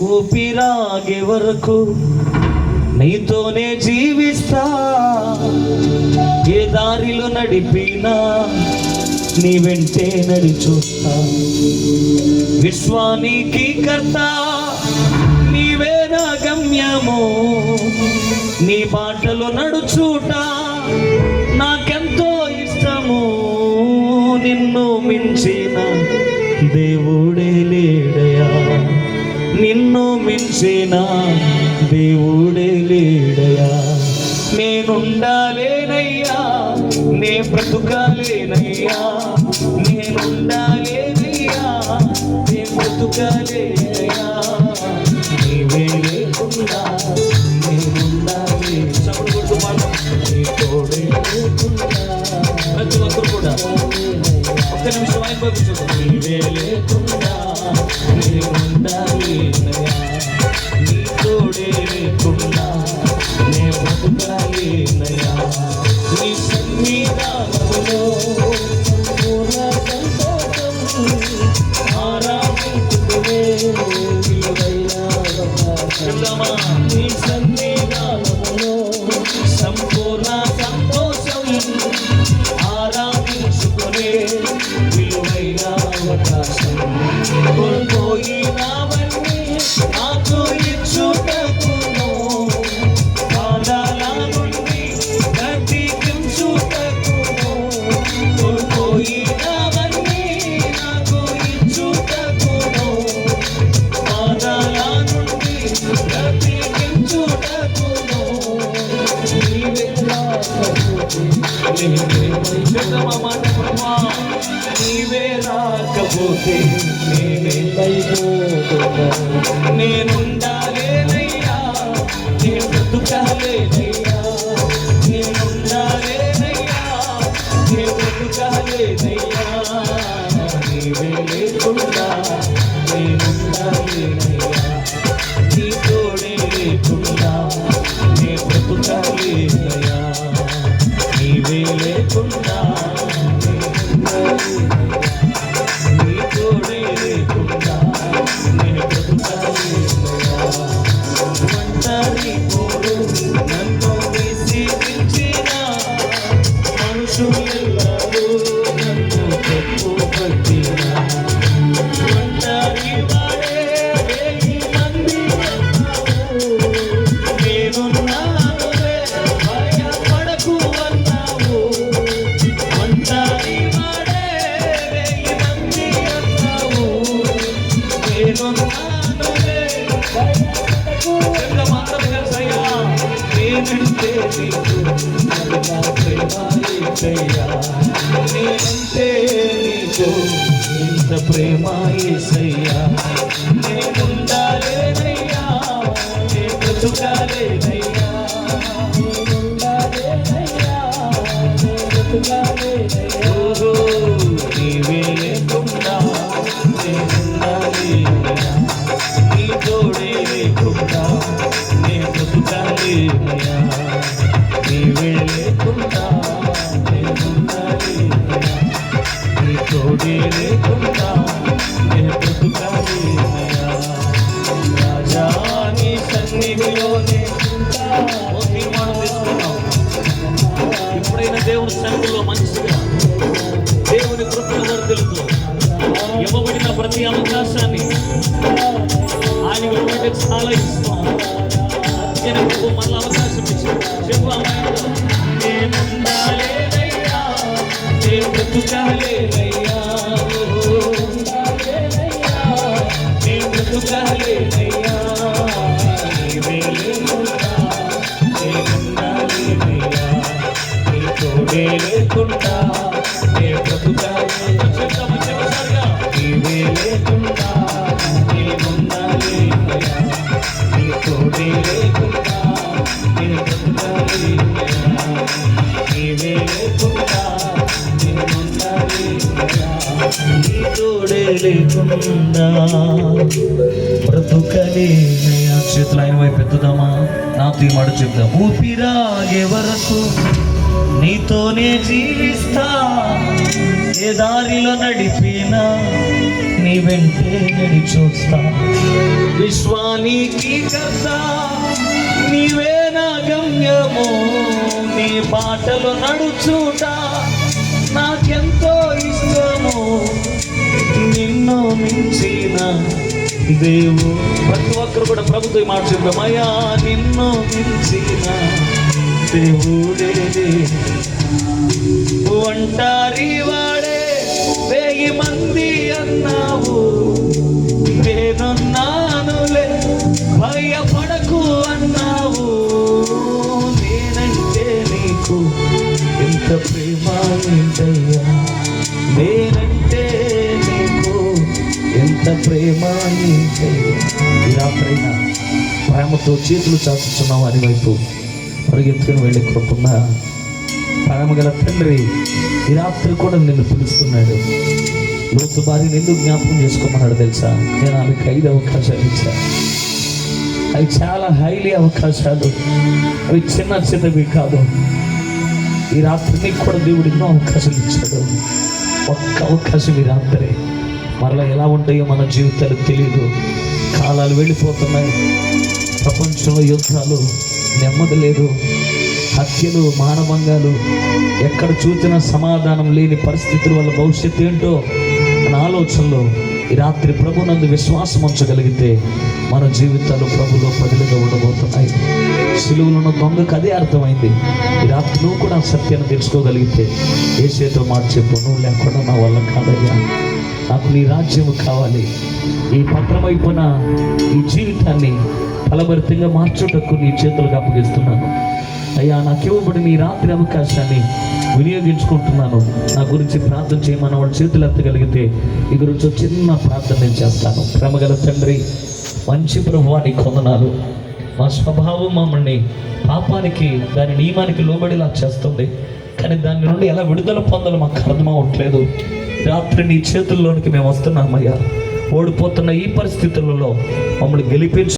ఊపిరాగే వరకు నీతోనే జీవిస్తా, ఏ దారిలో నడిపినా నీ వెంటే నడిచూస్తా. విశ్వానికి కర్త నీవే నా గమ్యము, నీ బాటలో నడుచూట నాకెంతో ఇష్టము. నిన్ను మించిన దేవుడే లేడయా, నిన్ను మించిన దేవుడే లేడయా. నేనుండాలేనయ్యా, నే బ్రతుకాలేనయ్యా, నేనుండాలేనయ్యా, నే బ్రతుకాలేనయ్యా. నీవే లేకుండా నేనుండాలి. నీ తోడే లేకుండా ప్రతి ఒక్కరు కూడా ఒక్క నిమిషం ఆయన పంపించు. నీవే లేకుండా నేనుండాలేనయ్యా, నీ తోడే లేకుండా నే బ్రతుకాలేనయ్యా. నీ సన్నిధానములో సంపూర్ణ సంతోషం, ఆరాధించుకునే విలువైన అవకాశం. నీ సన్నిధానములో సంపూర్ణ సంతోషం, ఆరాధించుకునే విలువైన అవకాశం. కోల్పోయినవన్నీ నాకు ఇచ్చుటకును, పాదాల నుండి బ్రతికించుటకును. కోల్పోయినవన్నీ నాకు ఇచ్చుటకును, పాదాల నుండి బ్రతికించుటకును. నీవే రాకపోతే నీవే రాకపోతే నేనుండాలేనయ్యా, నే బ్రతుకాలేనయ్యా, నేనుండాలేనయ్యా, నే బ్రతుకాలేనయ్యా. నీవే లేకుండా నేనుండాలేనయ్యా, నీ తోడే లేకుండా నే బ్రతుకాలేనయ్యా. నీవే లేకుండా నీ తోడే లేకుండా నే బ్రతుకాలేనయ్యా. ఒంటరి పోరు నన్ను విసిగించిన మనుషులెల్లరూ నన్ను తప్పుపట్టిన, ఒంటరి వాడే వేయి మంది అన్నావు, నేనున్నానులే భయపడకు అన్నావు. ఒంటరి వాడే వేయి మంది అన్నావు, నేనున్నానులే భయపడకు. అందరం కలిసయ్యా, నేనంటే నీకు నా ప్రేమ యేసయ్యా, నేనంటే నీకు ఇంత ప్రేమ యేసయ్యా. నేనుండాలేనయ్యా, నే బ్రతుకాలేనయ్యా, నేనుండాలేనయ్యా, నే బ్రతుకాలేనయ్యా. ఓహో నీవే లేకుండా నేనుండాలేనయ్యా, నీ తోడే లేకుండా నే బ్రతుకాలేనయ్యా. నీవే లేకుండా నేనుండాలేనయ్యా, నీ తోడే లేకుండా నే బ్రతుకాలేనయ్యా. రాజా నీ సన్నిధిలోనే ఉంటా. ఓ తీర్మానం తీసుకున్నాం, ఎప్పుడైనా దేవుని సన్నిధిలో మంచిగా దేవుని కృపల వర్ధులతో ఇవ్వబడిన ప్రతి అవకాశాన్ని ఆయనకు ఇవ్వడానికి చాలా ఇష్టం. నేను మళ్ళీ అవకాశం ఇచ్చాను. చెప్పు అమ్మాయితో, నేనుండాలేనయ్యా, నే బ్రతుకాలేనయ్యా, నే బ్రతుకాలేనయ్యా. నీవే లేకుండా నేనుండాలేనయ్యా, నీ తోడే లేకుండా నే బ్రతుకాలేనయ్యా. నీవే లేకుండా నేనుండాలేనయ్యా, నీ తోడే లేకుండా నే బ్రతుకాలేనయ్యా. నీవే లేకుండా నేనుండాలేనయ్యా, నీ తోడే లేకుండా బ్రతుకలేనయ్యా. చేతులు ఆయన వైపు ఎత్తుదామా? నాతో ఈ మాట చెప్దాం. ఊపిరాగే వరకు నీతోనే జీవిస్తా, ఏ దారిలో నడిపినా నీ వెంటే నడిచూస్తా. విశ్వానికి కర్త నీవే నా గమ్యము, నీ బాటలు నడుచుట నాకెంతో ఇష్టము. నిన్ను మించిన దేవు, ప్రతి ఒక్కరు కూడా ప్రభుత్వ మాట చెప్తామయ్యా, నిన్ను మించిన దేవుడే. ఒంటారి వాడే 1000 మంది అన్నావు, నేనున్నానులే భయపడకు అన్నావు. నేనంటే నీకు ఎంత ప్రేమ ఏంటయ్యా, నేనంటే నీకు ఎంత ప్రేమ ఏంటయ్యా. ఈ రాత్రైనా ప్రేమతో చేతులు చాచుతున్నావు అని వైపు పరిగెత్తుకుని వెళ్ళే కృపన్న ప్రేమ గల తండ్రి ఈ రాత్రి కూడా నిన్ను పిలుస్తున్నాడు. లోతు భార్యను ఎందుకు జ్ఞాపకం చేసుకోమన్నాడు తెలుసా? నేను ఆమెకు 5 అవకాశాలు ఇచ్చాను. అవి చాలా హైలీ అవకాశాలు, అవి చిన్నవి కాదు. ఈ రాత్రి నీకు కూడా దేవుడు ఎన్నో అవకాశాలు ఇచ్చాడు. ఒక్క అవకాశం ఈ రాత్రి. మరలా ఎలా ఉంటాయో మన జీవితాలు తెలియదు. కాలాలు వెళ్ళిపోతున్నాయి, ప్రపంచంలో యుద్ధాలు, నెమ్మది లేదు, హత్యలు, మానభంగాలు, ఎక్కడ చూసినా సమాధానం లేని పరిస్థితుల వల్ల భవిష్యత్తు ఏంటో మన ఆలోచనలో ఈ రాత్రి ప్రభునందు విశ్వాసం ఉంచగలిగితే మన జీవితాలు ప్రభులో పదిలుగా ఉండబోతున్నాయి. సిలువలో ఉన్న దొంగకు అదే అర్థమైంది. ఈ రాత్రి నువ్వు కూడా సత్యాన్ని తెలుసుకోగలిగితే యేసుతో మాట చెప్పు, నువ్వు లేకుండా నా వల్ల కాదయ్యా, నాకు నీ రాజ్యం కావాలి. ఈ పత్రమైపోయిన ఈ జీవితాన్ని ఫలభరితంగా మార్చుటకు నీ చేతులకు అప్పగిస్తున్నాను అయ్యా. నాకు ఇవ్వబడిన ఈ రాత్రి అవకాశాన్ని వినియోగించుకుంటున్నాను. నా గురించి ప్రార్థన చేయమన్న వాళ్ళ చేతులు ఎత్తగలిగితే ఈ గురించి చిన్న ప్రార్థన నేను చేస్తాను. ప్రేమగల తండ్రి, మంచి ప్రభువా నీకు వందనాలు. మా స్వభావం మమ్మల్ని పాపానికి, దాని నియమానికి లోబడిలా చేస్తుంది. కానీ దాని నుండి ఎలా విడుదల పొందాలో మాకు అర్థం అవ్వట్లేదు. రాత్రి నీ చేతుల్లోనికి మేము వస్తున్నామయ్యా. ఓడిపోతున్న ఈ పరిస్థితులలో మమ్మల్ని గెలిపించు.